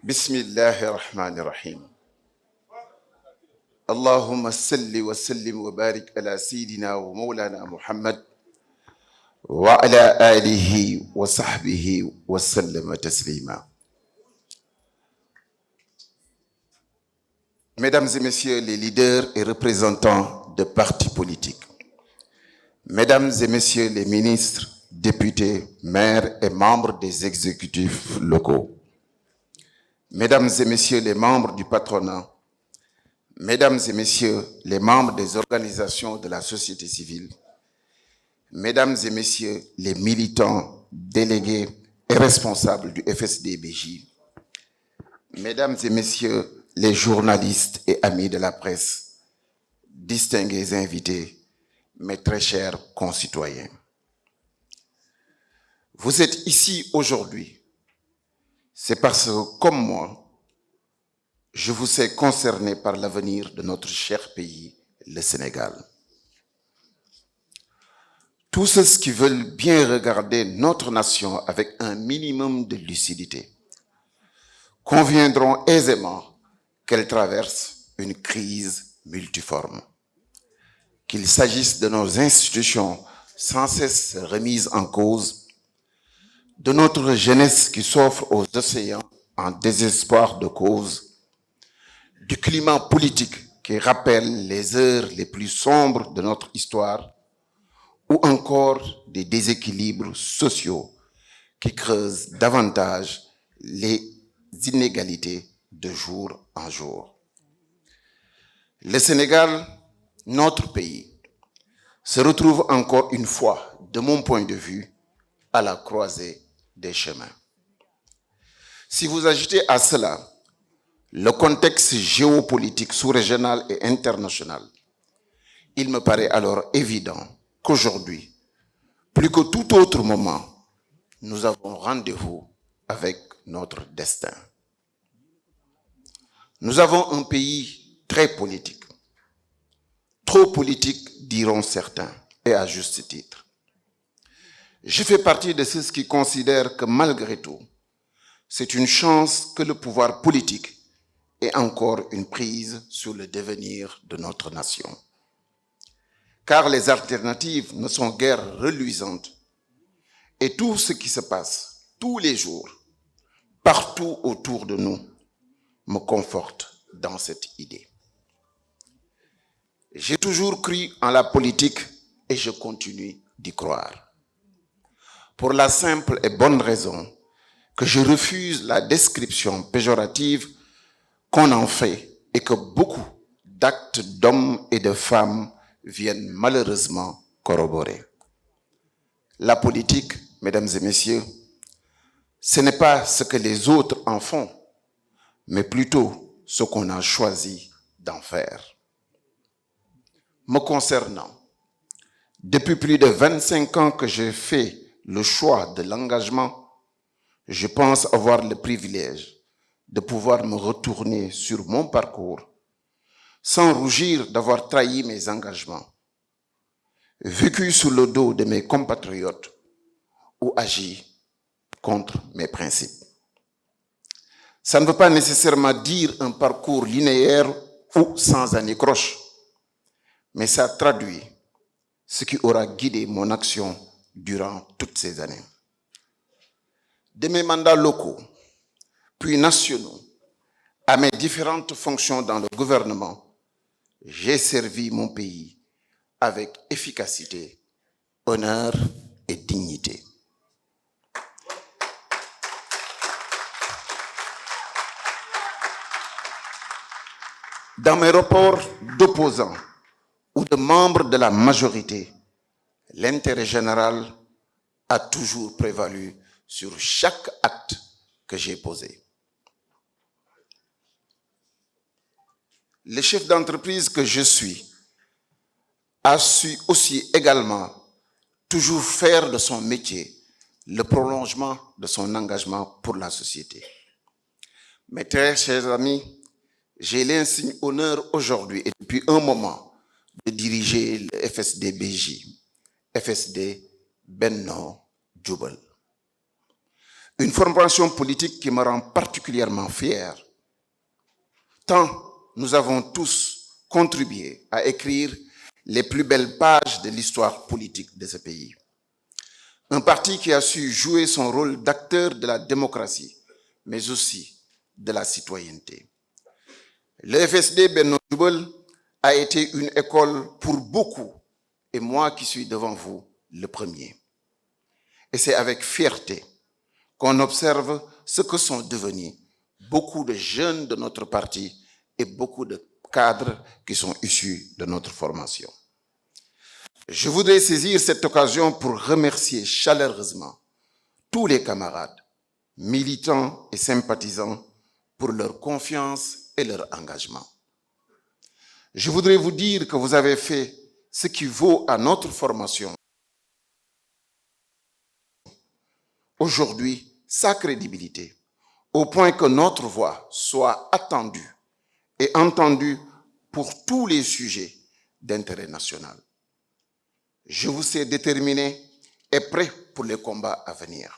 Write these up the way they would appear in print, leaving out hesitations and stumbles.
بسم الله الرحمن الرحيم اللهم صل وسلم وبارك على سيدنا ومولانا محمد وعلى آله وصحبه وسلم تسليما. Mesdames et messieurs les leaders et représentants de partis politiques, mesdames et messieurs les ministres, députés, maires et membres des exécutifs locaux, mesdames et messieurs les membres du patronat, mesdames et messieurs les membres des organisations de la société civile, mesdames et messieurs les militants, délégués et responsables du FSD/BJ, mesdames et messieurs les journalistes et amis de la presse, distingués invités, mes très chers concitoyens. Vous êtes ici aujourd'hui, c'est parce que, comme moi, je vous sais concerné par l'avenir de notre cher pays, le Sénégal. Tous ceux qui veulent bien regarder notre nation avec un minimum de lucidité conviendront aisément qu'elle traverse une crise multiforme. Qu'il s'agisse de nos institutions sans cesse remises en cause, de notre jeunesse qui s'offre aux océans en désespoir de cause, du climat politique qui rappelle les heures les plus sombres de notre histoire, ou encore des déséquilibres sociaux qui creusent davantage les inégalités de jour en jour. Le Sénégal, notre pays, se retrouve encore une fois, de mon point de vue, à la croisée des chemins. Si vous ajoutez à cela le contexte géopolitique sous-régional et international, il me paraît alors évident qu'aujourd'hui, plus que tout autre moment, nous avons rendez-vous avec notre destin. Nous avons un pays très politique, trop politique diront certains, et à juste titre. Je fais partie de ceux qui considèrent que malgré tout, c'est une chance que le pouvoir politique ait encore une prise sur le devenir de notre nation. Car les alternatives ne sont guère reluisantes et tout ce qui se passe tous les jours, partout autour de nous, me conforte dans cette idée. J'ai toujours cru en la politique et je continue d'y croire. Pour la simple et bonne raison que je refuse la description péjorative qu'on en fait et que beaucoup d'actes d'hommes et de femmes viennent malheureusement corroborer. La politique, mesdames et messieurs, ce n'est pas ce que les autres en font, mais plutôt ce qu'on a choisi d'en faire. Me concernant, depuis plus de 25 ans que j'ai fait le choix de l'engagement, je pense avoir le privilège de pouvoir me retourner sur mon parcours sans rougir d'avoir trahi mes engagements, vécu sous le dos de mes compatriotes ou agi contre mes principes. Ça ne veut pas nécessairement dire un parcours linéaire ou sans anicroche, mais ça traduit ce qui aura guidé mon action durant toutes ces années. De mes mandats locaux, puis nationaux, à mes différentes fonctions dans le gouvernement, j'ai servi mon pays avec efficacité, honneur et dignité. Dans mes rapports d'opposants ou de membres de la majorité, l'intérêt général a toujours prévalu sur chaque acte que j'ai posé. Le chef d'entreprise que je suis a su aussi également toujours faire de son métier le prolongement de son engagement pour la société. Mes très chers amis, j'ai l'insigne honneur aujourd'hui et depuis un moment de diriger le FSD/BJ, FSD Benno Jubal. Une formation politique qui me rend particulièrement fier, tant nous avons tous contribué à écrire les plus belles pages de l'histoire politique de ce pays. Un parti qui a su jouer son rôle d'acteur de la démocratie, mais aussi de la citoyenneté. Le FSD Benno Jubal a été une école pour beaucoup, et moi qui suis devant vous, le premier. Et c'est avec fierté qu'on observe ce que sont devenus beaucoup de jeunes de notre parti et beaucoup de cadres qui sont issus de notre formation. Je voudrais saisir cette occasion pour remercier chaleureusement tous les camarades, militants et sympathisants pour leur confiance et leur engagement. Je voudrais vous dire que vous avez fait ce qui vaut à notre formation aujourd'hui sa crédibilité, au point que notre voix soit attendue et entendue pour tous les sujets d'intérêt national. Je vous sais déterminé et prêt pour les combats à venir.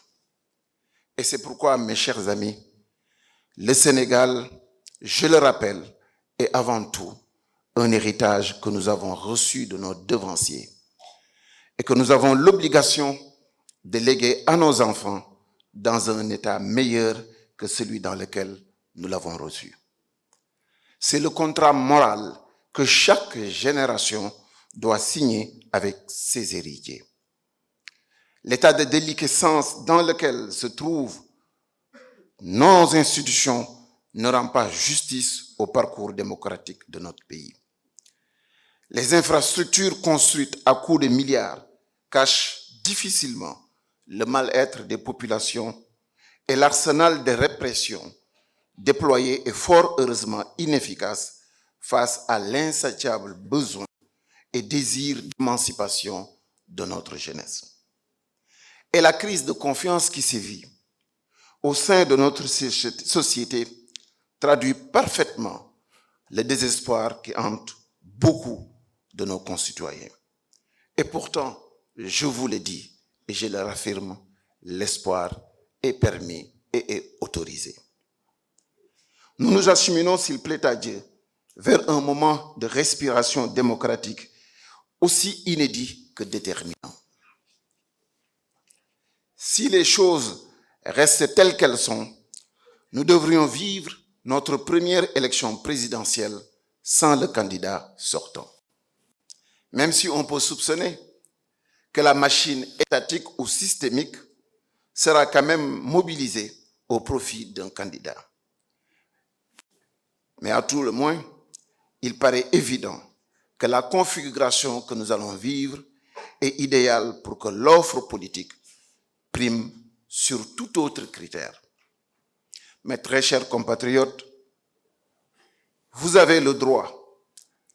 Et c'est pourquoi, mes chers amis, le Sénégal, je le rappelle, est avant tout un héritage que nous avons reçu de nos devanciers et que nous avons l'obligation de léguer à nos enfants dans un état meilleur que celui dans lequel nous l'avons reçu. C'est le contrat moral que chaque génération doit signer avec ses héritiers. L'état de déliquescence dans lequel se trouvent nos institutions ne rend pas justice au parcours démocratique de notre pays. Les infrastructures construites à coups de milliards cachent difficilement le mal-être des populations et l'arsenal de répression déployé est fort heureusement inefficace face à l'insatiable besoin et désir d'émancipation de notre jeunesse. Et la crise de confiance qui sévit au sein de notre société traduit parfaitement le désespoir qui hante beaucoup de nos concitoyens. Et pourtant, je vous le dis et je le raffirme, l'espoir est permis et est autorisé. Nous nous acheminons, s'il plaît à Dieu, vers un moment de respiration démocratique aussi inédit que déterminant. Si les choses restent telles qu'elles sont, nous devrions vivre notre première élection présidentielle sans le candidat sortant. Même si on peut soupçonner que la machine étatique ou systémique sera quand même mobilisée au profit d'un candidat. Mais à tout le moins, il paraît évident que la configuration que nous allons vivre est idéale pour que l'offre politique prime sur tout autre critère. Mes très chers compatriotes, vous avez le droit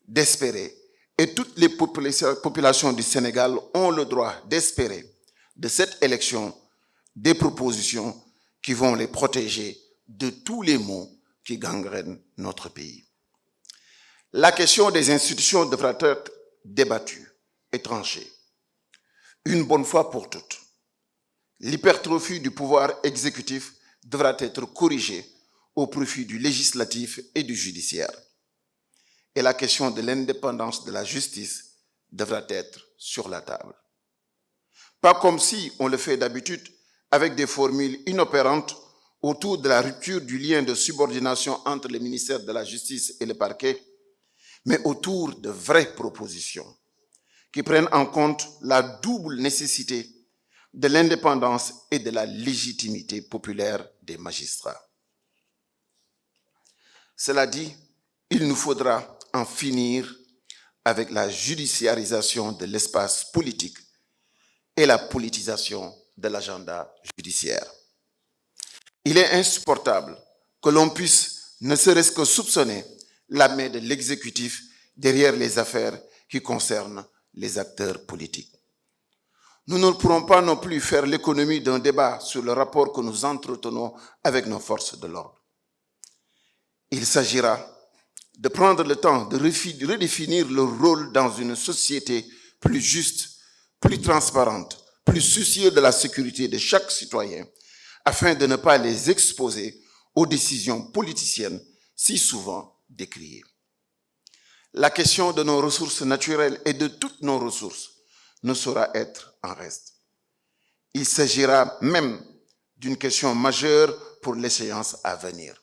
d'espérer, et toutes les populations du Sénégal ont le droit d'espérer de cette élection des propositions qui vont les protéger de tous les maux qui gangrènent notre pays. La question des institutions devra être débattue et tranchée, une bonne fois pour toutes. L'hypertrophie du pouvoir exécutif devra être corrigée au profit du législatif et du judiciaire. Et la question de l'indépendance de la justice devra être sur la table. Pas comme si on le fait d'habitude avec des formules inopérantes autour de la rupture du lien de subordination entre le ministère de la Justice et le parquet, mais autour de vraies propositions qui prennent en compte la double nécessité de l'indépendance et de la légitimité populaire des magistrats. Cela dit, il nous faudra en finir avec la judiciarisation de l'espace politique et la politisation de l'agenda judiciaire. Il est insupportable que l'on puisse ne serait-ce que soupçonner la main de l'exécutif derrière les affaires qui concernent les acteurs politiques. Nous ne pourrons pas non plus faire l'économie d'un débat sur le rapport que nous entretenons avec nos forces de l'ordre. Il s'agira de prendre le temps de redéfinir leur rôle dans une société plus juste, plus transparente, plus soucieuse de la sécurité de chaque citoyen, afin de ne pas les exposer aux décisions politiciennes si souvent décriées. La question de nos ressources naturelles et de toutes nos ressources ne saura être en reste. Il s'agira même d'une question majeure pour l'échéance à venir,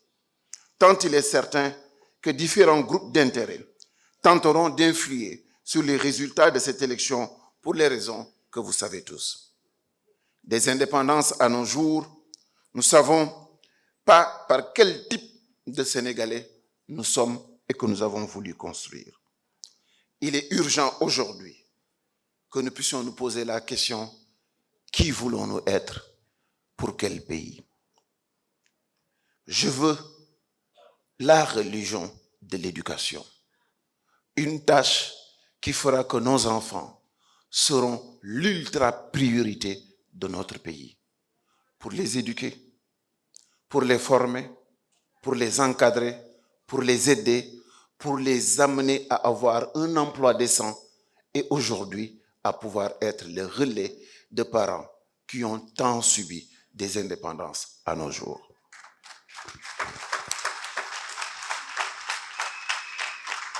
tant il est certain que différents groupes d'intérêt tenteront d'influer sur les résultats de cette élection pour les raisons que vous savez tous. Des indépendances à nos jours, nous ne savons pas par quel type de Sénégalais nous sommes et que nous avons voulu construire. Il est urgent aujourd'hui que nous puissions nous poser la question: qui voulons-nous être? Pour quel pays? Je veux la religion de l'éducation, une tâche qui fera que nos enfants seront l'ultra priorité de notre pays, pour les éduquer, pour les former, pour les encadrer, pour les aider, pour les amener à avoir un emploi décent et aujourd'hui à pouvoir être le relais de parents qui ont tant subi des indépendances à nos jours.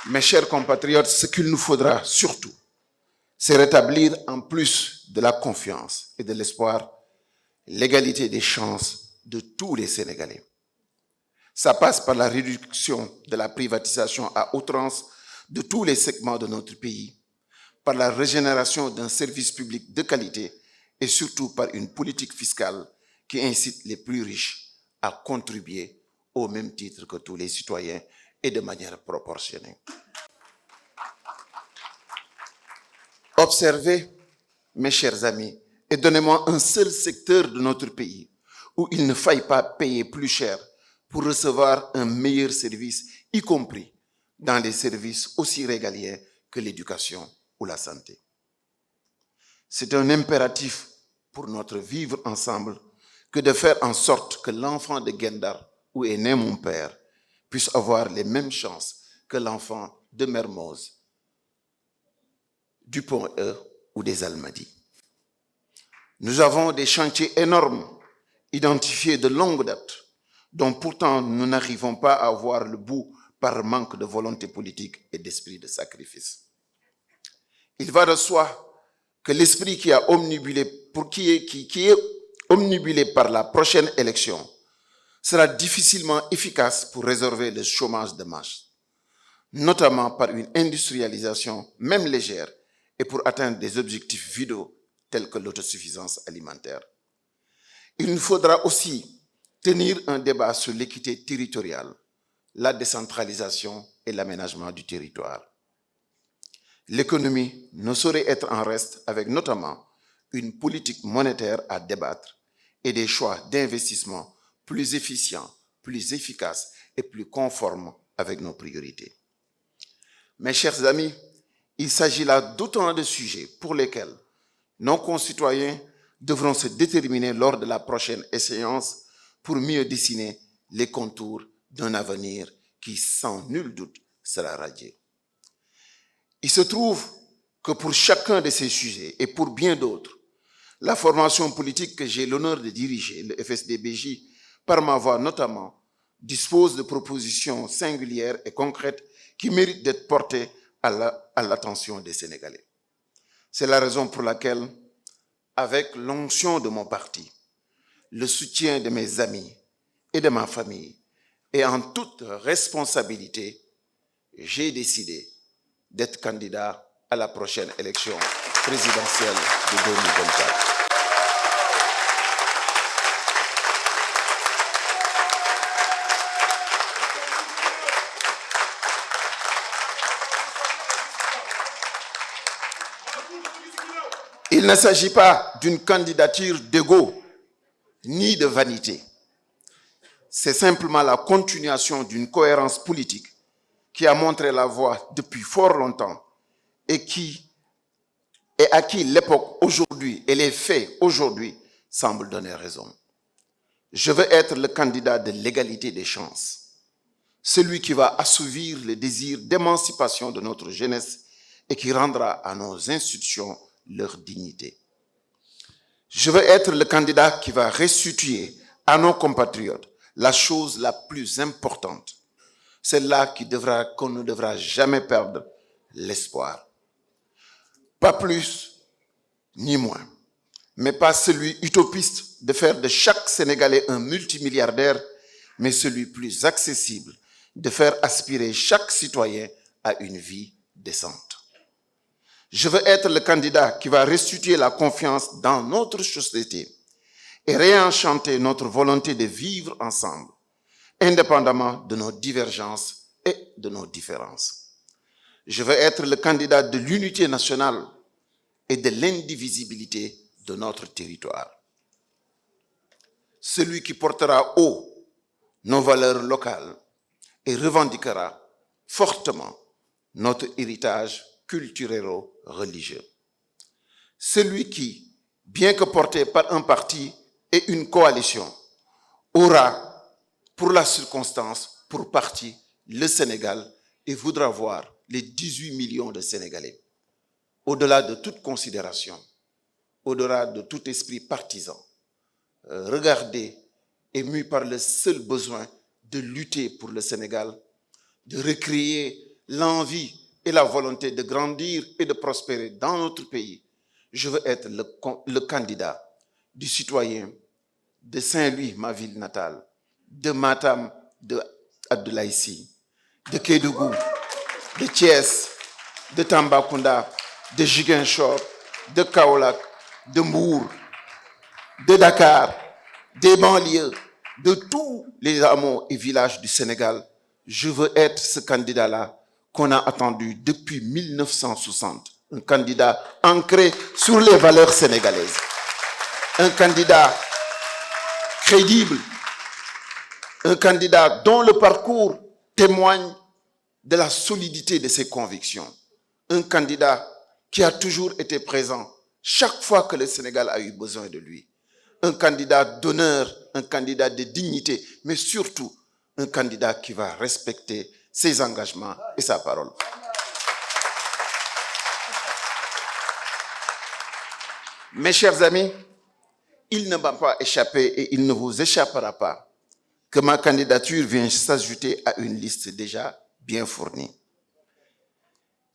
Mes chers compatriotes, ce qu'il nous faudra surtout, c'est rétablir en plus de la confiance et de l'espoir, l'égalité des chances de tous les Sénégalais. Ça passe par la réduction de la privatisation à outrance de tous les segments de notre pays, par la régénération d'un service public de qualité et surtout par une politique fiscale qui incite les plus riches à contribuer au même titre que tous les citoyens et de manière proportionnée. Observez, mes chers amis, et donnez-moi un seul secteur de notre pays où il ne faille pas payer plus cher pour recevoir un meilleur service, y compris dans des services aussi régaliens que l'éducation ou la santé. C'est un impératif pour notre vivre ensemble que de faire en sorte que l'enfant de Guet-Ndar, où est né mon père, puisse avoir les mêmes chances que l'enfant de Mermoz, du Pont-E ou des Almadies. Nous avons des chantiers énormes, identifiés de longue date, dont pourtant nous n'arrivons pas à voir le bout par manque de volonté politique et d'esprit de sacrifice. Il va de soi que l'esprit qui est omnibulé par la prochaine élection sera difficilement efficace pour résorber le chômage de masse, notamment par une industrialisation, même légère, et pour atteindre des objectifs vitaux tels que l'autosuffisance alimentaire. Il nous faudra aussi tenir un débat sur l'équité territoriale, la décentralisation et l'aménagement du territoire. L'économie ne saurait être en reste avec notamment une politique monétaire à débattre et des choix d'investissement plus efficients, plus efficaces et plus conformes avec nos priorités. Mes chers amis, il s'agit là d'autant de sujets pour lesquels nos concitoyens devront se déterminer lors de la prochaine échéance pour mieux dessiner les contours d'un avenir qui, sans nul doute, sera radieux. Il se trouve que pour chacun de ces sujets et pour bien d'autres, la formation politique que j'ai l'honneur de diriger, le FSD/BJ, par ma voix notamment, dispose de propositions singulières et concrètes qui méritent d'être portées à l'attention des Sénégalais. C'est la raison pour laquelle, avec l'onction de mon parti, le soutien de mes amis et de ma famille, et en toute responsabilité, j'ai décidé d'être candidat à la prochaine élection présidentielle de 2024. Il ne s'agit pas d'une candidature d'ego ni de vanité. C'est simplement la continuation d'une cohérence politique qui a montré la voie depuis fort longtemps et à qui l'époque aujourd'hui et les faits aujourd'hui semblent donner raison. Je veux être le candidat de l'égalité des chances, celui qui va assouvir le désir d'émancipation de notre jeunesse et qui rendra à nos institutions leur dignité. Je veux être le candidat qui va restituer à nos compatriotes, la chose la plus importante, celle-là qu'on ne devra jamais perdre, l'espoir. Pas plus ni moins, mais pas celui utopiste de faire de chaque Sénégalais un multimilliardaire, mais celui plus accessible de faire aspirer chaque citoyen à une vie décente. Je veux être le candidat qui va restituer la confiance dans notre société et réenchanter notre volonté de vivre ensemble, indépendamment de nos divergences et de nos différences. Je veux être le candidat de l'unité nationale et de l'indivisibilité de notre territoire. Celui qui portera haut nos valeurs locales et revendiquera fortement notre héritage culturel-religieux. Celui qui, bien que porté par un parti et une coalition, aura, pour la circonstance, pour partie, le Sénégal et voudra voir les 18 millions de Sénégalais. Au-delà de toute considération, au-delà de tout esprit partisan, regardez, ému par le seul besoin de lutter pour le Sénégal, de recréer l'envie et la volonté de grandir et de prospérer dans notre pays. Je veux être le candidat du citoyen de Saint-Louis, ma ville natale, de Matam, de Abdoulaye Sy, de Kédougou, de Thiès, de Tambacounda, de Ziguinchor, de Kaolack, de Mbour, de Dakar, des banlieues, de tous les hameaux et villages du Sénégal. Je veux être ce candidat-là qu'on a attendu depuis 1960. Un candidat ancré sur les valeurs sénégalaises. Un candidat crédible. Un candidat dont le parcours témoigne de la solidité de ses convictions. Un candidat qui a toujours été présent chaque fois que le Sénégal a eu besoin de lui. Un candidat d'honneur, un candidat de dignité, mais surtout un candidat qui va respecter ses engagements et sa parole. Mes chers amis, il ne m'a pas échappé et il ne vous échappera pas que ma candidature vient s'ajouter à une liste déjà bien fournie.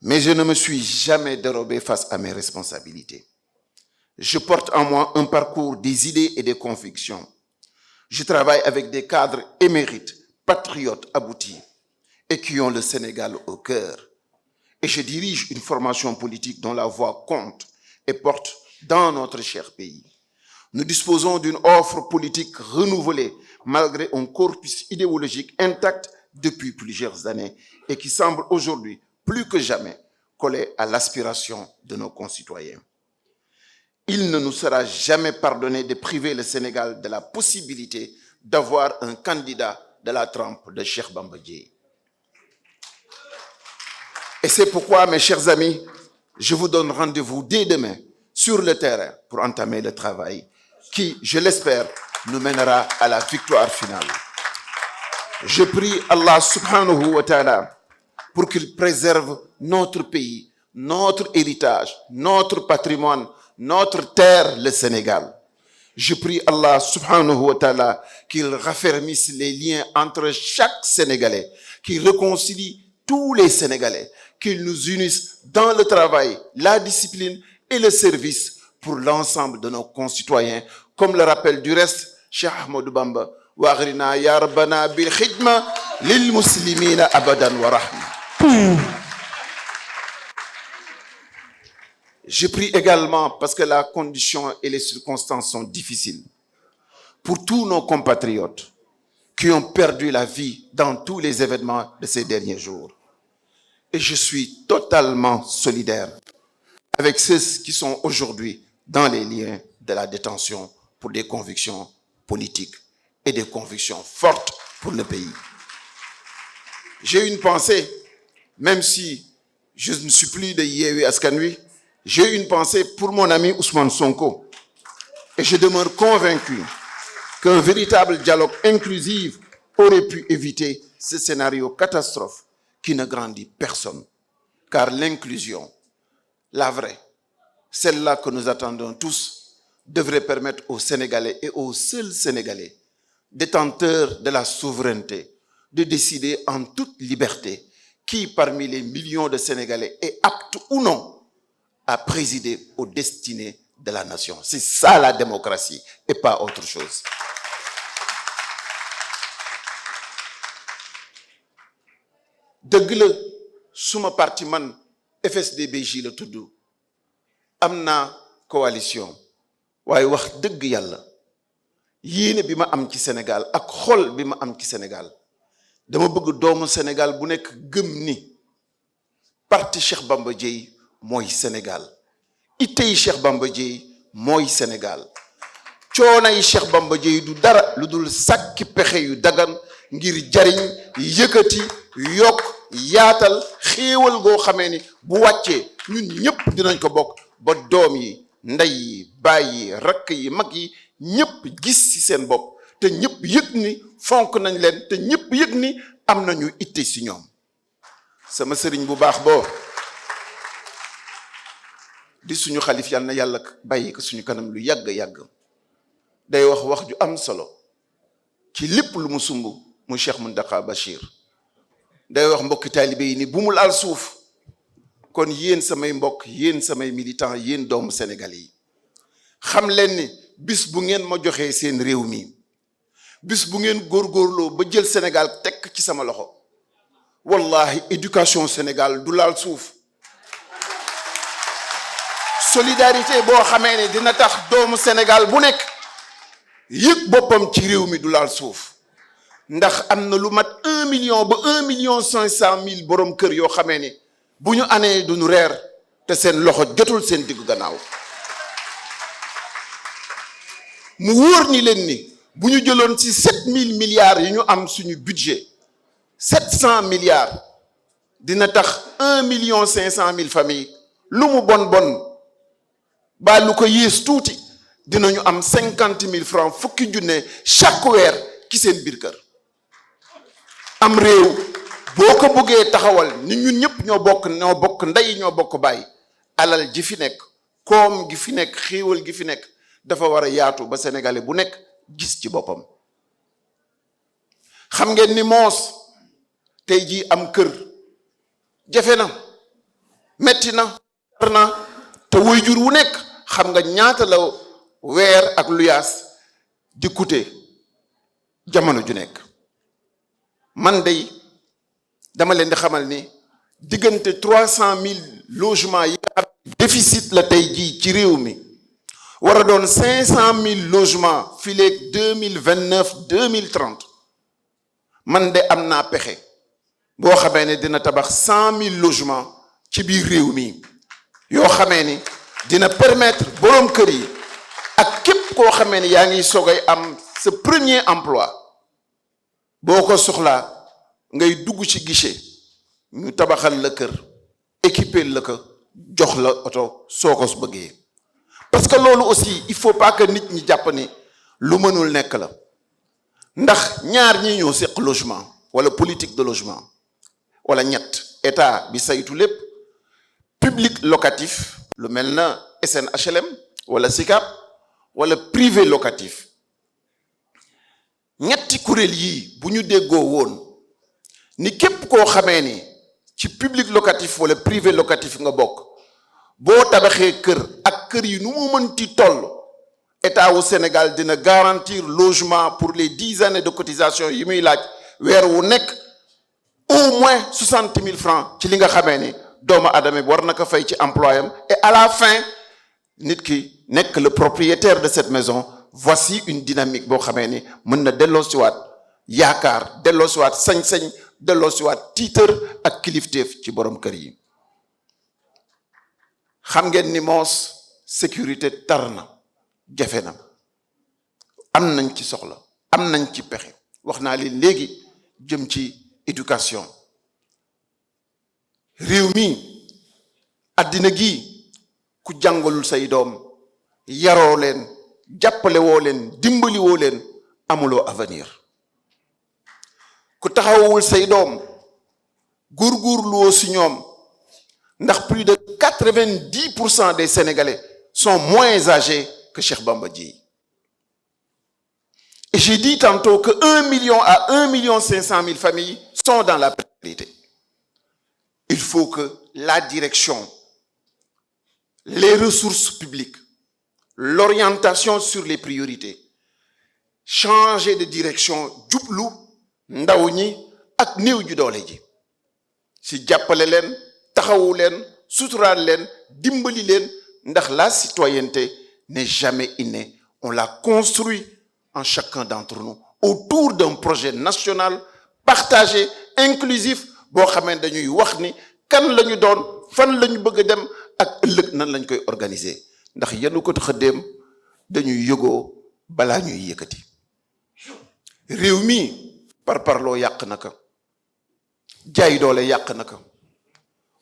Mais je ne me suis jamais dérobé face à mes responsabilités. Je porte en moi un parcours des idées et des convictions. Je travaille avec des cadres émérites, patriotes aboutis et qui ont le Sénégal au cœur. Et je dirige une formation politique dont la voix compte et porte dans notre cher pays. Nous disposons d'une offre politique renouvelée malgré un corpus idéologique intact depuis plusieurs années et qui semble aujourd'hui plus que jamais collé à l'aspiration de nos concitoyens. Il ne nous sera jamais pardonné de priver le Sénégal de la possibilité d'avoir un candidat de la trempe de Cheikh Bamba Dièye. Et c'est pourquoi, mes chers amis, je vous donne rendez-vous dès demain sur le terrain pour entamer le travail qui, je l'espère, nous mènera à la victoire finale. Je prie Allah subhanahu wa ta'ala pour qu'il préserve notre pays, notre héritage, notre patrimoine, notre terre, le Sénégal. Je prie Allah subhanahu wa ta'ala qu'il raffermisse les liens entre chaque Sénégalais, qu'il réconcilie tous les Sénégalais, qu'il nous unisse dans le travail, la discipline et le service pour l'ensemble de nos concitoyens, comme le rappelle du reste Cheikh Ahmadou Bamba, wa aghrina ya rabbana bil khidma lil muslimina abadan wa rahma. Je prie également, parce que la condition et les circonstances sont difficiles, pour tous nos compatriotes qui ont perdu la vie dans tous les événements de ces derniers jours. Et je suis totalement solidaire avec ceux qui sont aujourd'hui dans les liens de la détention pour des convictions politiques et des convictions fortes pour le pays. J'ai une pensée, même si je ne suis plus de Yewwi Askan Wi, j'ai une pensée pour mon ami Ousmane Sonko. Et je demeure convaincu qu'un véritable dialogue inclusif aurait pu éviter ce scénario catastrophe qui ne grandit personne. Car l'inclusion, la vraie, celle-là que nous attendons tous, devrait permettre aux Sénégalais et aux seuls Sénégalais détenteur de la souveraineté, de décider en toute liberté qui parmi les millions de Sénégalais est apte ou non à présider aux destinées de la nation. C'est ça la démocratie et pas autre chose. dëgg la suma parti man FSD/BJ la tudd am naa coalition waaye wax dëgg yàlla yéene bi ma am ci Sénégal ak xol bi ma am ci Sénégal dama bëgg doomu Sénégal bu nekk gëm ni parti Cheikh Bamba Dièye mooy Sénégal ittey Cheikh Bamba Dièye mooy Sénégal coonay Cheikh Bamba Dièye du dara lu dul sàkki pexe yu dagan ngir jariñ yëkkati yokk yaatal xéewal goo xamee ni bu wàccee ñun ñëpp dinañ ko bokk ba doom yi ndey yi baay yi rakk yi mag yi ñëpp gis ci seen bopp te ñëpp yëg ni fonk nañ leen te ñëpp yëg ni am nañu itte ci ñoom sama sëriñ bu baax boo di suñu xalif yal na yàlla bàyyi ko suñu kanam lu yàgg day wax ju am solo ci lépp lu mu sumb mu Cheikh Mountakha Bachir day wax mbokki taalibe yi ni bu mu laal suuf kon yéen samay mbokk yéen samay militants yéen doomu Sénégal yi xam leen ni bis bu ngeen ma joxee seen réew mi bis bu ngeen góorgóorloo ba jël Sénégal tekk ci sama loxo wallahi éducation Sénégal du laal suuf solidarité boo xamee ne dina tax doomu Sénégal bu nekk yëg boppam ci réew mi du laal suuf ndax am na lu mat 1 million ba 1,5 million borom kër yoo xamee ni bu ñu anee duñu reer te seen loxo jotul seen diggu gannaaw mu wóor ni leen ni bu ñu jëloon ci 7000 milliards yi ñu am suñu budget 700 milliards dina tax 1,5 million familles lu mu bon ba lu ko yées tuuti dinañu am 50 000 francs fukki junne chaque weer ci seen biir kër am réew boo ko bëggee taxawal ni ñun ñëpp ñoo bokk ndey ñoo bokk bàyyi alal ji fi nekk koom gi fi nekk xéewal gi fi nekk dafa war a yaatu ba sénégalais bu nekk gis ci boppam xam ngeen ni moos tey jii am kër jafe na metti na tar na te waajur wu nekk xam nga ñaata la weer ak luyaas di coûter jamono ju nekk man day dama leen di xamal ni diggante 300 000 logements yi nga xam déficit la tey jii ci réew mi war a doon 500 000 logements fileeg 2029 2030 man de am naa pexe boo xamee ne dina tabax 100 000 logements ci biir réew mi yoo xamee ni dina permettre boroom kër yi ak képp koo xamee ni yaa ngi soogay am sa premier emploi boo ko soxlaa ngay dugg ci guichet ñu tabaxal la kër équiper la ko jox la oto soo ko bëggee parce que loolu aussi il faut pas que nit ñi jàpp ni lu mënul nekk la ndax ñaar ñi ñoo seq logement wala politique de logement wala ñett état bi saytu lépp public locatif lu mel na SNHLM wala SICAP wala privé locatif ñetti kuréel yii bu ñu déggoo woon ni képp koo xamee ni ci public locatif wala privé locatif nga bokk boo tabaxee kër ak kër yi nu mu mënti toll état wu Sénégal dina garantir logement pour les 10 années de cotisation yi muy laaj weer wu nekk au moins 60 000 francs ci li nga xamee ni doomu adama bi war na ko fay ci employam et à la fin nit ki nekk le propriétaire de cette maison. Voici une dynamique boo xamee ni mën na delloo siwaat yaakaar delloo siwaat sañ-sañ delloo siwaat tiitër ak kilifteef ci borom kër yi xam ngeen ni moos sécurité tar na jafe na am nañ ci soxla am nañ ci pexe wax naa leen léegi jëm ci éducation réew mi àddina gi ku jàngalul say doom yaroo leen jàppale woo leen dimbali woo leen amuloo avenir ku taxawul say doom góorgóorluwoo si ñoom ndax plus de 90% des Sénégalais sont moins âgés que Cheikh Bamba Dièye Et j'ai dit tantôt que 1 million à 1,5 million familles sont dans la précarité. Il faut que la direction, les ressources publiques, l'orientation sur les priorités, changer de direction jublu ndaw ñi ak néew ju doole ji si jàppale leen taxawu leen suturaal leen dimbali leen ndax la citoyenneté n'est jamais innée. On l'a construit en chacun d'entre nous autour d'un projet national partagé inclusif boo xamee dañuy wax ni kan la ñu doon fan la ñu bëgg a dem ak ëllëg nan lañ koy organiser ndax yenu ko xëddeem dañuy yëgoo balaa ñuy yëkkati. réew mi parparloo yàq na ko jaay doole yàq na ko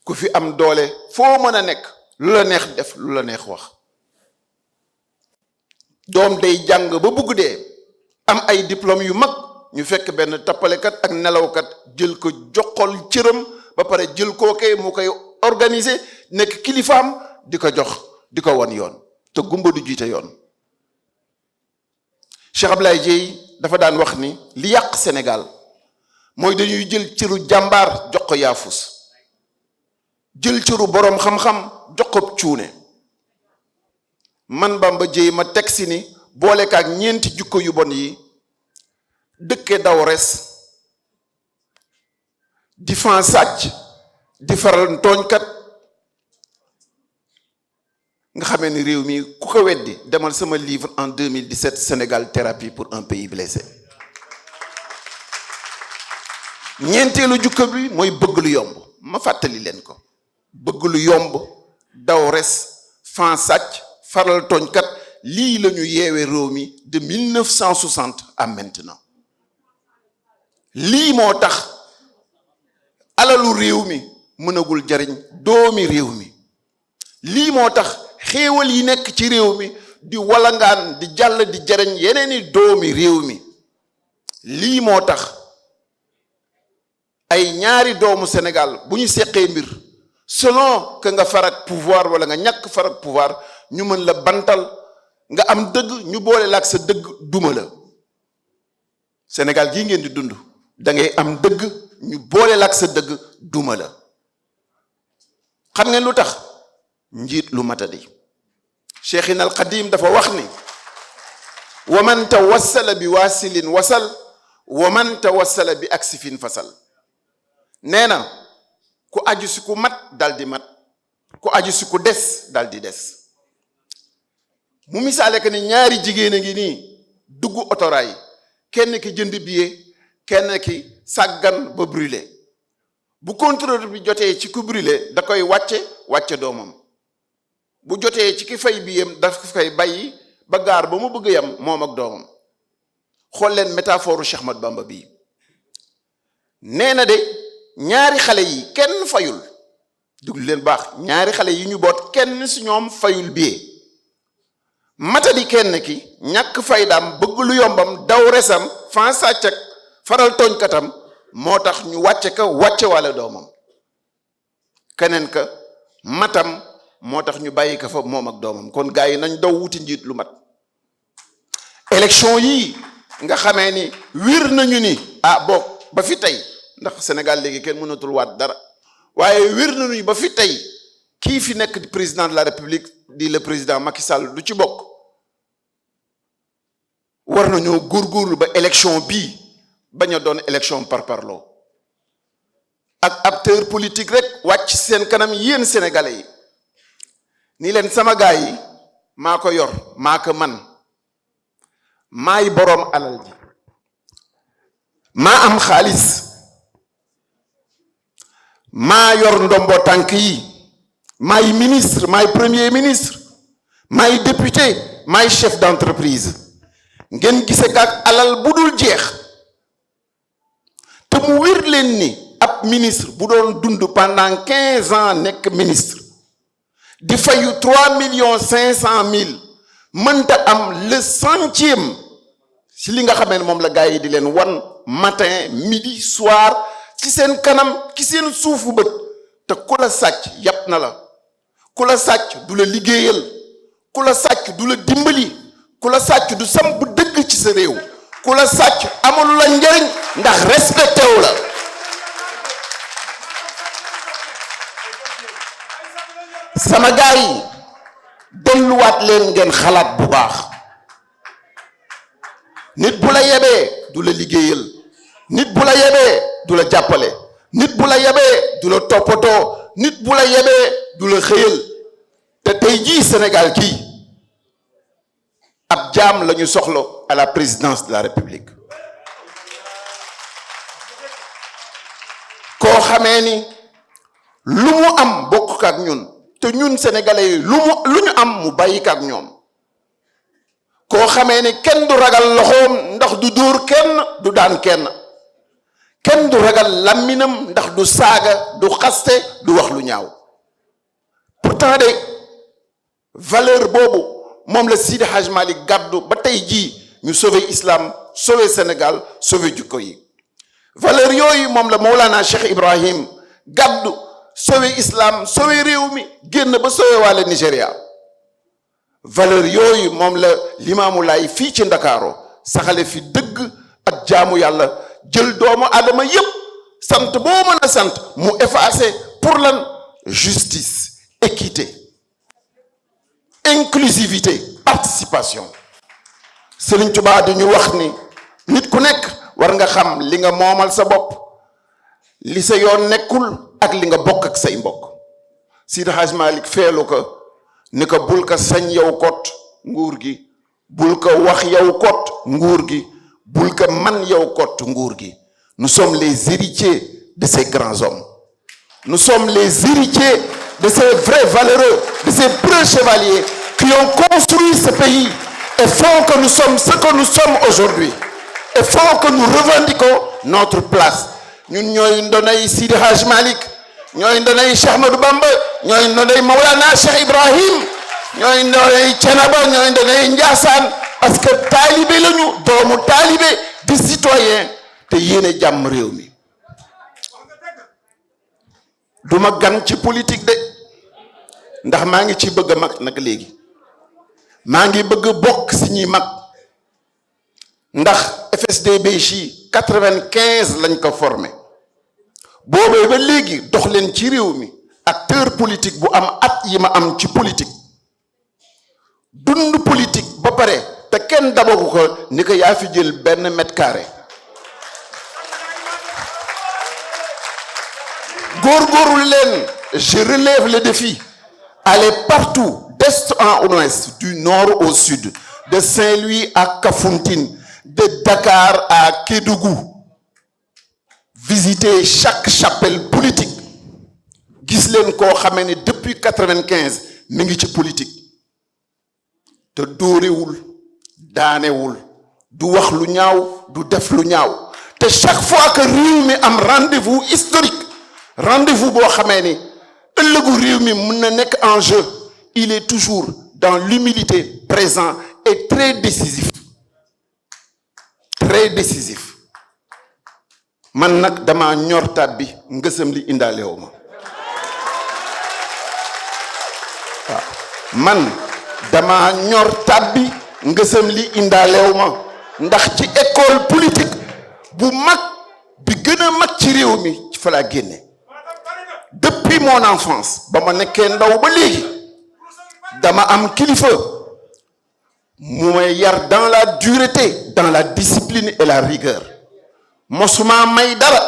ku fi am doole foo mën a nekk lu la neex def lu la neex wax. doom day jàng ba bugg dee am ay diplôme yu mag ñu fekk benn tappalekat ak nelawkat jël ko joxol cëram ba pare jël kookee mu koy organiser nekk kilifaam di ko jox di ko wan yoon te gumba du jiite yoon. Cheikh Ablaye Dièye dafa daan wax ni li yàq Sénégal mooy dañuy jël cëru jàmbaar jox ko yaafus jël cëru boroom xam-xam jox ko cuune. man Bamba Dièye ma teg si ni boolekaak ñeenti jukko yu bon yi dëkke daw res di fan sàcc di faral tooñkat nga xamee ni réew mi ku ko weddi demal sama livre en 2017 Sénégal thérapie pour un pays blessé. ñeenteelu jukko bi mooy bëgg lu yomb ma fàttali leen ko bëgg lu yomb daw res fan sàcc faral tooñkat lii la ñu yeewee réew mi de 1960 à maintenant. lii moo tax alalu réew mi mënagul jariñ doomi réew mi. lii moo tax xéewal yi nekk ci réew mi di walangaan di jàll di jariñ yeneeni doomi réew mi. lii moo tax ay ñaari doomu Sénégal bu ñu seqee mbir selon que nga farak pouvoir wala nga ñàkk farak pouvoir ñu mën la bantal nga am dëgg ñu boole la ak sa dëgg duma la. Sénégal gii ngeen di dund da ngay am dëgg ñu boole la ak sa dëgg duma la. xam ngeen lu tax njiit lu matadi. Cheikhina al Qadim dafa wax ni wa man tawassala bi waasilin wasal wa man tawassala bi aksifin fasal. nee na ku aju si ku mat dal di mat ku aju si ku des dal di des. mu misaale que ni ñaari jigéen a ngi nii dugg otoraay kenn ki jënd billet kenn ki sàggan ba brûlé bu contrôle bi jotee ci ku brûlé da koy wàcce doomam bu jotee ci ki fay biyam daf koy bàyyi ba gaar ba mu bëgg yam moom ak doomam. xool leen métaphore Cheikh Ahmadou Bamba bii nee na de ñaari xale yi kenn fayul déglu leen baax ñaari xale yi ñu boot kenn si ñoom fayul billet. matadi kenn ki ñàkk faydaam bëgg lu yombam daw resam fan sàcc ak faral tooñkatam moo tax ñu wàcce ka wàcce walla doomam. keneen ka matam moo tax ñu bàyyi ka fa moom ak doomam. kon gars yi nañ daw wuti njiit lu mat. élection yii nga xamee ni wir nañu ni boog ba fi tey ndax Sénégal léegi kenn mënatul waat dara waaye wir nañu ba fi tey kii fi nekk président de la République di le président Macky Sall du ci bokk. war nañoo góorgóorlu ba élection bii bañ a doon élection par parloo ak acteur politique rek wàcc seen kanam yéen sénégalais yi ni leen sama gaay yi maa ko yor maa ko man maay boroom alal ji maa am xaalis maa yor ndombo tànk yi maay ministre maay premier ministre maay député maay chef d'entreprise ngeen gise kaak alal bu dul jeex te mu wér leen ni ab ministre bu doon dund pendant 15 ans nekk ministre di fayu 3,5 millions mënta am le centième si li nga xamee ne moom la gars yi di leen wan matin midi soir ci seen kanam ci seen suufu bët te ku la sàcc yàpp na la ku la sàcc du la liggéeyal ku la sàcc du la dimbali ku la sàcc du samp dëgg ci sa réew ku la sàcc amul la njëriñ ndax respecté wu la. sama gars yi delluwaat leen ngeen xalaat bu baax. nit bu la yebee du la liggéeyal, nit bu la yebee du la jàppale, nit bu la yebee du la toppatoo, nit bu la yebee du la xëyal. te tey jii Sénégal kii ab jaam la ñu soxla à la présidence de la République. koo xamee ni lu mu am bokk ak ñun, te ñun sénégalais yi lu ñu am mu bàyyi ak ñoom. koo xamee ni kenn du ragal loxoom ndax du dóor kenn, du daan kenn. kenn du ragal làmminam ndax du saaga, du xaste, du wax lu ñaaw. pourtant de valeur boobu moom la Sidi Hadj Malick gàddu ba tey jii ñu sauver islam, sauver Sénégal, sauver jukko yi. valeur yooyu moom la Mawlana Cheikh Ibrahim gàddu sauver islam, sauver réew mi, génn ba sauver wàlle Nigéria. valeur yooyu moom la Limaamu Laay fii ci Ndakaaro saxale fi dëgg ak jaamu yàlla, jël doomu aadama yépp sant boo mën a sant mu effacé pour lan justice, équité, inclusivité, participation. Serigne Touba di ñu wax ni nit ku nekk war nga xam li nga moomal sa bopp, li sa yoon nekkul ak li nga bokk ak say mbokk. Sidi Hadj Malick feelu ko ni ko bul ko sañ yow kot nguur gi, bul ko wax yow kot nguur gi, bul ko man yow kot nguur gi. Nous sommes les héritiers de ces grands hommes. Nous sommes les héritiers de ces vrais valeureux, de ces preux chevaliers qui ont construit ce pays et font que nous sommes ce que nous sommes aujourd'hui et font que nous revendiquons notre place. ñun ñooy ndonay Sidi Hadj Malick, ñooy ndonay Cheikh Ahmadou Bamba, ñooy ndonay Mawlana Cheikh Ibrahim, ñooy ndonay Thiénaba, ñooy ndonay Ndiassane, parce que taalibe lañu, doomu taalibe di citoyen te yéene jàmm réew mi. duma gan ci politique de ndax maa ngi ci bëgg a mag nag léegi, maa ngi bëgg bokk si ñuy mag ndax FSD/BJ 95 lañ ko formé. boobee ba léegi dox leen ci réew mi acteur politique bu am at yi ma am ci politique, dund politique ba pare te kenn dabagu ko ni ko yaa fi jël benn mètre carré. góorgóorlu leen, je relève le défi. Allez partout, d'est en ouest, du nord au sud, de Saint-Louis à Kafountine, de Dakar à Kédougou. Visitez chaque chapelle politique. gis leen koo xamee ne depuis 95 mi ngi ci politique te dóorewul, daanewul, du wax lu ñaaw, du def lu ñaaw. te chaque fois que réew mi am rendez-vous historique, rendez-vous boo xamee ni ëllëgu réew mi mën na nekk en jeu, il est toujours dans l'humilité, présent et très décisif. Très décisif. man nag dama ñor tàbbi ngësam li indaalewu ma. waaw man dama ñor tàbbi ngësam li indaalewu ma ndax ci école politique bu mag bi gën a mag ci réew mi ci fa laa génne. depuis mon enfance ba ma nekkee ndaw ba léegi dama am kilifa mu may yar dans la dureté, dans la discipline et la rigueur. mosuma may dara.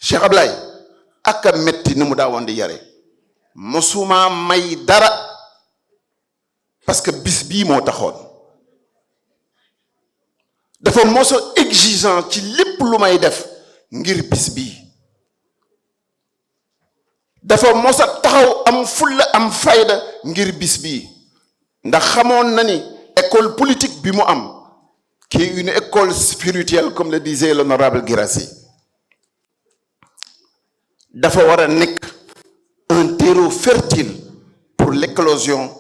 Cheikh Ablaye ak a metti ni mu daa woon di yare. mosuma may dara parce que bis bii moo taxoon. dafa mos a exigeant ci lépp lu may def ngir bis bii. dafa mos a taxaw am fulla am fayda ngir bis bii. ndax xamoon na ni école politique bi mu am, qui est une école spirituelle comme le disait l'honorable Guirassy, dafa war a nekk un terreau fertile pour l'éclosion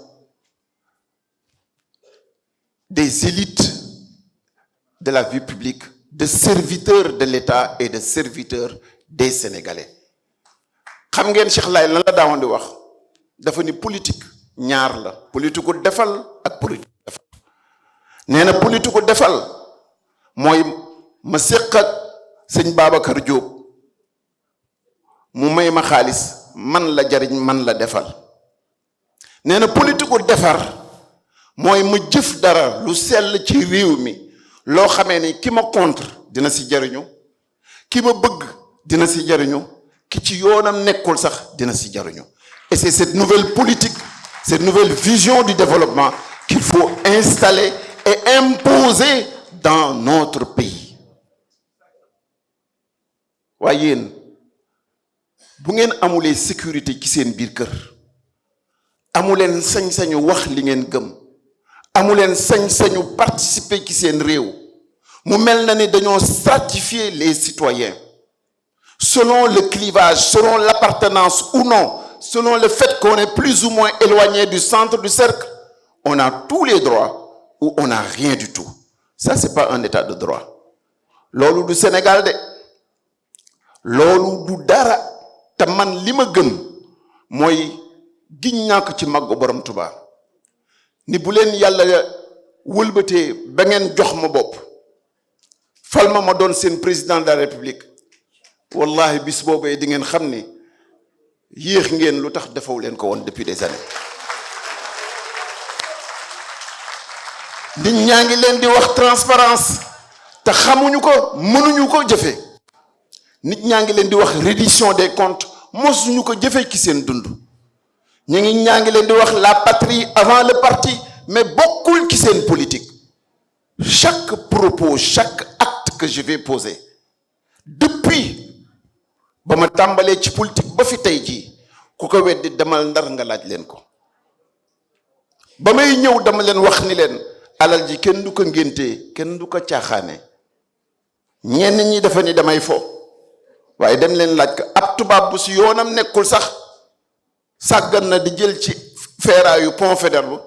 des élites de la vie publique, de serviteurs de l'État et de serviteurs des Sénégalais. xam ngeen Cheikh Laye lan la daawoon di wax, dafa ni politique ñaar la, politique ko defal ak politique defal. nee na politique ko defal mooy ma séq ak sëñ Babacar Diop mu may ma xaalis man la jariñ man la defal. nee na politique gu defar mooy ma jëf dara lu sell ci réew mi loo xamee ni ki ma contre dina si jariñu, ki ma bëgg dina si jariñu, ki ci yoonam nekkul sax dina si jariñu. Et c'est cette nouvelle politique, cette nouvelle vision du développement qu'il faut installer et imposer dans notre pays. waaye yéen bu ngeen amulee sécurité ci seen biir kër, amuleen sañ-sañu wax li ngeen gëm, amuleen sañ-sañu participer ci seen réew, mu mel na ni dañoo stratifier les citoyens selon le clivage, selon l'appartenance ou non, selon le fait qu'on est plus ou moins éloigné du centre du cercle. On a tous les droits ou on n'a rien du tout. Ça, c'est pas un état de droit. Loolu du Sénégal de, loolu du dara. Te man li ma gëm mooy giñ naa ko ci màggu borom Tuubaa ni bu leen yàlla wëlbatee ba ngeen jox ma bopp fal ma doon seen président de la République, wallahi bis boobee di ngeen xam ni yéex ngeen lu tax defaw leen ko woon depuis des années. nit ñaa ngi leen di wax transparence te xamuñu ko, mënuñu ko jëfe. nit ñaa ngi leen di wax reddition des comptes mosuñu ko jëfe ci seen dund. ñaa ngi leen di wax la patrie avant le parti, mais bokkul ci seen politique. Chaque propos, chaque acte que je vais poser depuis ba ma tàmbalee ci politique ba fi tey jii ku ko weddi demal Ndar nga laaj leen ko. ba may ñëw dama leen wax ni leen alal ji kenn du ko ngéntee, kenn du ko caaxaane. ñenn ñi dafa ni damay fo, waaye dem leen laaj ko ab tubaab bu si yoonam nekkul sax sàggan na di jël ci feeraayu pont Faidherbe,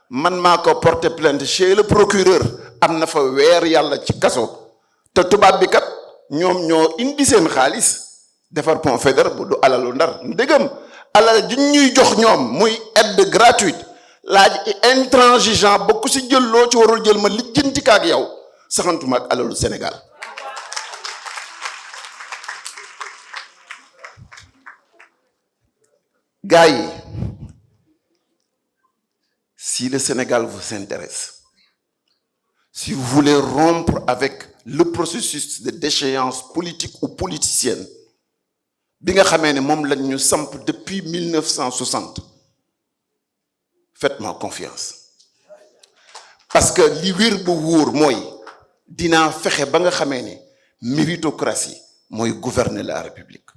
man maa ko porter plainte chez le procureur, am na fa weer yàlla ci kaso. te tubaab bi kat ñoom ñoo indi seen xaalis defar pont Faidherbe du alalu Ndar. ndegam alal ji ñuy jox ñoom muy aide gratuite, laaj intransigeant ba ku si jël loo ci warul jël ma lijjanti ka ak yow, saxantuma ak alalu Sénégal. gars yi, si le Sénégal vous intéresse, si vous voulez rompre avec le processus de déchéance politique ou politicienne bi nga xamee ne moom lañ ñu samp depuis 1960, faites-moi confiance. parce que li wér bu wóor mooy dinaa fexe ba nga xamee ne méritocratie mooy gouverner la République.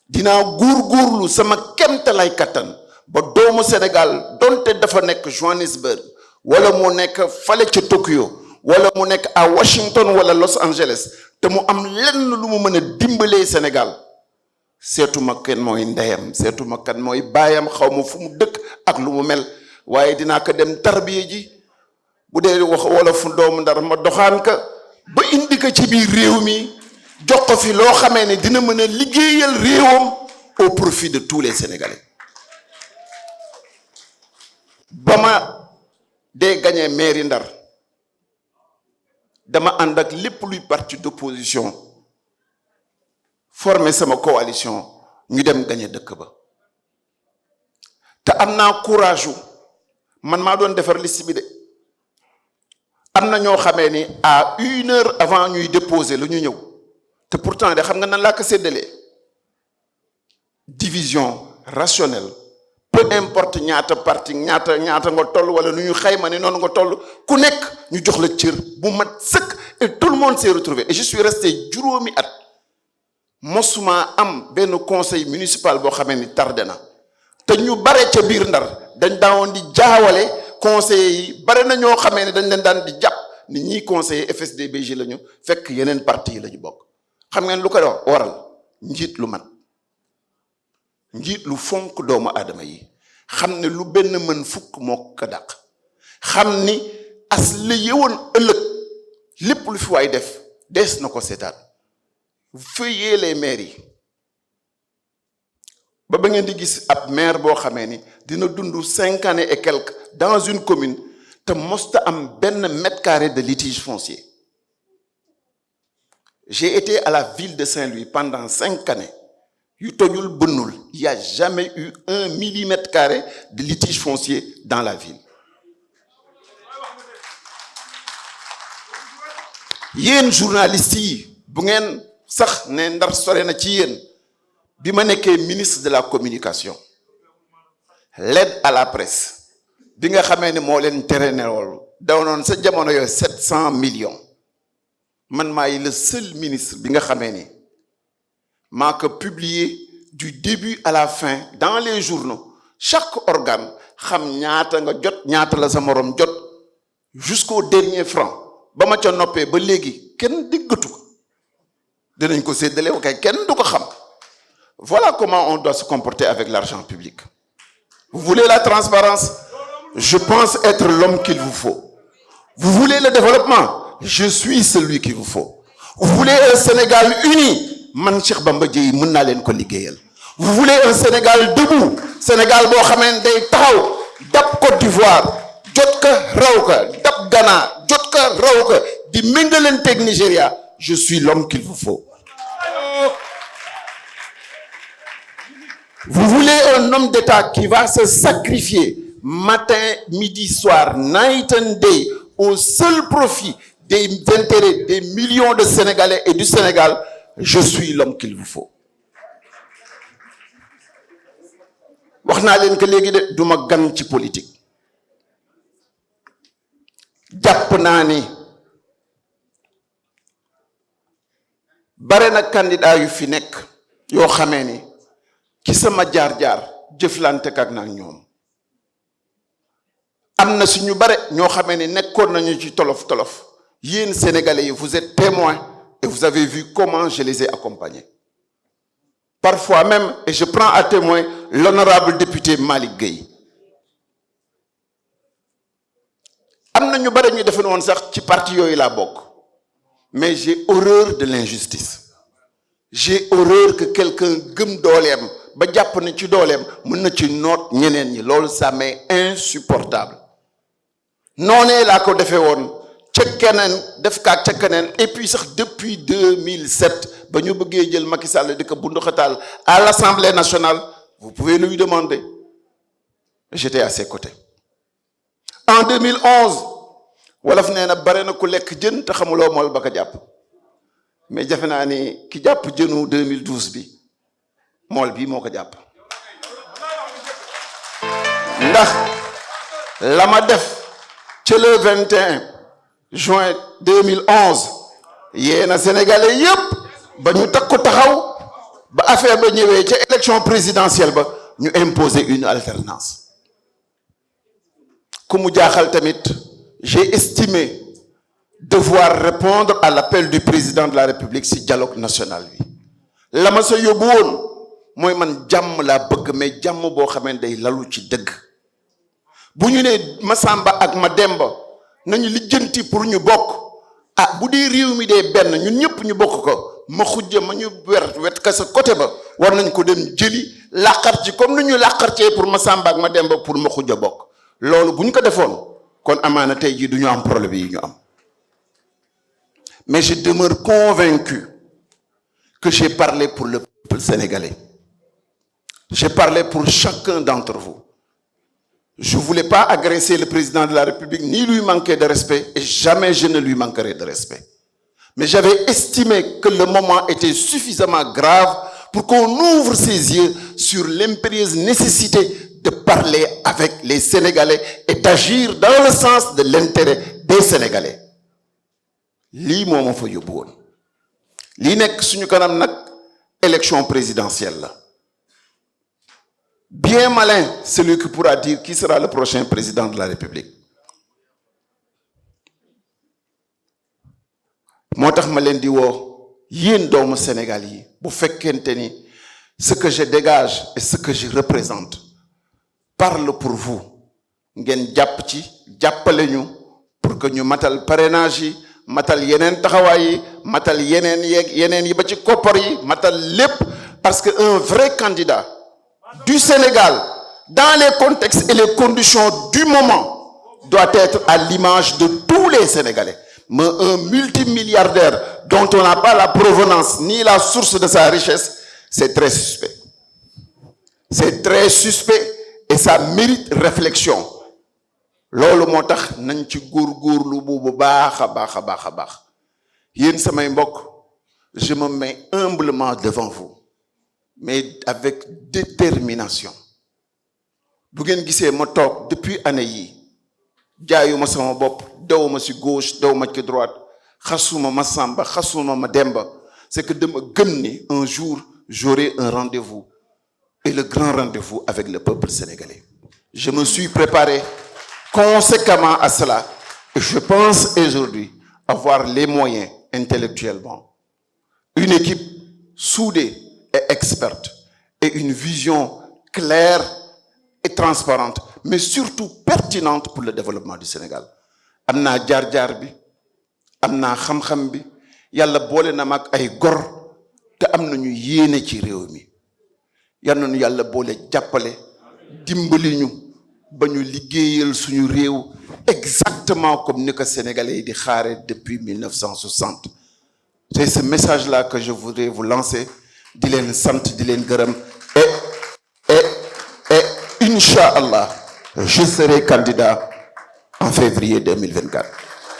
dinaa góorgóorlu sama kemtalay kattan ba doomu Sénégal donte dafa nekk Johannesburg wala mu nekk fale ca Tokyo wala mu nekk à Washington wala Los Angeles te mu am lenn lu mu mën a dimbalee Sénégal, seetuma kenn mooy ndeyam, seetuma kan mooy baayam, xaw ma fu mu dëkk ak lu mu mel, waaye dinaa ko dem tarbiye ji. bu dee wax wala fu doomu Ndar ma doxaan ka ba indi ko ci biir réew mi, jox ko fi loo xamee ne dina mën a liggéeyal réewam au profit de tous les Sénégalais. ba ma dee gagné mairie Ndar dama ànd ak lépp luy parti d'opposition formé sama coalition ñu dem gagné dëkk ba. te am naa courage man maa doon defar liste bi de. am na ñoo xamee ni à 1 heure avant ñuy déposer lu ñu ñëw. te pourtant de xam nga nan laa ko séddalee division rationnelle, peu importe ñaata parti ñaata nga toll wala nu ñu xayma ne noonu nga toll, ku nekk ñu jox la cër bu mat sëkk, et tout le monde s'est retrouvé. Et je suis resté juróomi at mosuma am benn conseil municipal boo xamee ni tardé na. te ñu bare ca biir Ndar dañ daawoon di jaawale conseillers yi, bare na ñoo xamee ne dañ leen daan di jàpp ni ñiy conseiller FSD/BJ la ñu, fekk yeneen parti yi la ñu bokk. xam ngeen lu koy waral? njiit lu mat, njiit lu fonk doomu aadama yi, xam ne lu benn mën fukk moo ko dàq, xam ni as la yewoon ëllëg lépp lu fi waay def dees na ko seetaan. feuillez les maires yi ba ngeen di gis ab maire boo xamee ni dina dund 5 années et quelques dans une commune te mosta am benn mètre carré de litige foncier. J'ai été à la ville de Saint-Louis pendant 5 années. Il n'y a jamais eu 1 millimètre carré de litige foncier dans la ville. Yéen journalistes yi bu ngeen sax ne Ndar sore na ci yéen bi ma nekkee ministre de la communication l'aide à la presse bi nga xamee ne moo leen tere ne loolu dawnoon sa jamono yooyu 700 millions man maay le seul ministre bi nga xamee ni maa ko publié du début à la fin dans les journaux chaque organe xam ñaata nga jot ñaata la sa morom jot jusqu'au dernier franc ba ma ca noppee ba léegi kenn diggatu ko dinañ ko séddale kay kenn du ko xam. Voilà comment on doit se comporter avec l'argent public. Vous voulez la transparence? Je pense être l'homme qu'il vous faut. Vous voulez le développement? Je suis celui qu'il vous faut. Vous voulez un Sénégal uni? Man Cheikh Bamba Dièye mën naa leen ko liggéeyal. Vous voulez un Sénégal debout? Sénégal boo xamee day taxaw dab Côte d'Ivoire jot ka raw ka dab Ghana jot ka raw ka di méngalanteeg Nigeria. Je suis l'homme qu'il vous faut. Vous voulez un homme d'État qui va se sacrifier matin, midi, soir, night and day au seul profit des intérêts des millions de Sénégalais et du Sénégal. Je suis l'homme qu'il vous faut. wax naa leen que léegi de duma gan ci politique jàpp naa ni bare na candidat yu fi nekk yoo xamee ni ki sama jaar-jaar jëflante ak nag ñoom am na suñu bare ñoo xamee ni nekkoon nañu ci tolof tolof yéen Sénégalais yi vous êtes témoins et vous avez vu comment je les ai accompagnés. Parfois même, et je prends à témoin l'honorable député Malick Gueye. am na ñu bare ñu defe woon sax ci parti yooyu laa bokk mais j'ai horreur de l'injustice. J'ai horreur que quelqu'un gëm dooleem ba jàpp ne ci dooleem mën na ci noot ñeneen ñi loolu ça m'est insupportable. noonee laa ko defee woon ca keneen def kaak ca keneen et puis sax depuis 2007 ba ñu bëggee jël Macky Sall di ko bunduxataal à l'Assemblée nationale vous pouvez lui demander j'étais à ses côtés. En 2011 wolof nee na bare na ku lekk jën te xamuloo mool ba ko jàpp mais jafe naa ni ki jàpp jënu 2012 bi mool bii moo ko jàpp ndax la ma def ca le 21 juin 2011 yéena Sénégalais yépp ba ñu takku taxaw ba affaire ba ñëwee ca élection présidentielle ba ñu imposer une alternance ku mu jaaxal tamit j'ai estimé devoir répondre à l'appel du président de la République ci dialogue national bi la ma sa yóbbu woon mooy man jàmm laa bëgg mais jàmm boo xamee day lalu ci dëgg bu ñu nee Masamba ak Mademba nañu lijjanti pour ñu bokk ah bu dee réew mi dee benn ñun ñëpp ñu bokk ko ma xujja ma ñu wet ka sa côté ba war nañ ko dem jëli làqar ci comme ni ñu làqarcee pour Masamba ak Mademba pour ma xujja bokk loolu bu ñu ko defoon kon amaana tey jii du ñu am problème yi ñu am mais je demeure convaincu que j'ai parlé pour le peuple sénégalais. J'ai parlé pour chacun d'entre vous. Je ne voulais pas agresser le président de la République ni lui manquer de respect et jamais je ne lui manquerai de respect. Mais j'avais estimé que le moment était suffisamment grave pour qu'on ouvre ses yeux sur l'impérieuse nécessité de parler avec les Sénégalais et d'agir dans le sens de l'intérêt des Sénégalais. Lii moo ma fa yóbbu woon lii nekk suñu kanam nag élection présidentielle la bien malin celui qui pourra dire qui sera le prochain président de la République moo tax ma leen di woo yéen doomu Sénégal yi bu fekkente ni ce que je dégage et ce que je représente parle pour vous ngeen jàpp ci jàppale ñu pour que ñu matal parrainage yi matal yeneen taxawaay yi matal yeneen yi ba ci koppar yi matal lépp parce que un vrai candidat du Sénégal dans les contextes et les conditions du moment doit être à l'image de tous les Sénégalais mais un multimilliardaire dont on n'a pas la provenance ni la source de sa richesse, c'est très suspect. C'est très suspect et ça mérite réflexion. Loolu moo tax nañ ci góorgóorlu bu baax a baax a baax a baax yéen samay mbokk, je me mets humblement devant vous, mais avec détermination. Bu ngeen gisee ma toog depuis année yi jaayuma sama bopp, dawuma ci gauche, dawuma ci droite, xasuma ma Samba, xasuma ma Demba, c'est que dama gëm ni un jour j'aurai un rendez-vous, et le grand rendez-vous avec le peuple sénégalais. Je me suis préparé conséquemment à cela, et je pense aujourd'hui avoir les moyens intellectuellement, une équipe soudée et experte, et une vision claire et transparente, mais surtout pertinente pour le développement du Sénégal. Am naa jaar-jaar bi, am naa xam-xam bi, yàlla boole na mag ay gor te am nañu yéene ci réew mi. Yal na ñu yàlla boole jàppale dimbali ñu ba ñu liggéeyal suñu réew exactement comme ni ko Sénégalais yi di xaare depuis 1960. C'est ce message-là que je voudrais vous lancer, di leen sant, di leen gërëm, et Inch'Allah, je serai candidat en février 2024.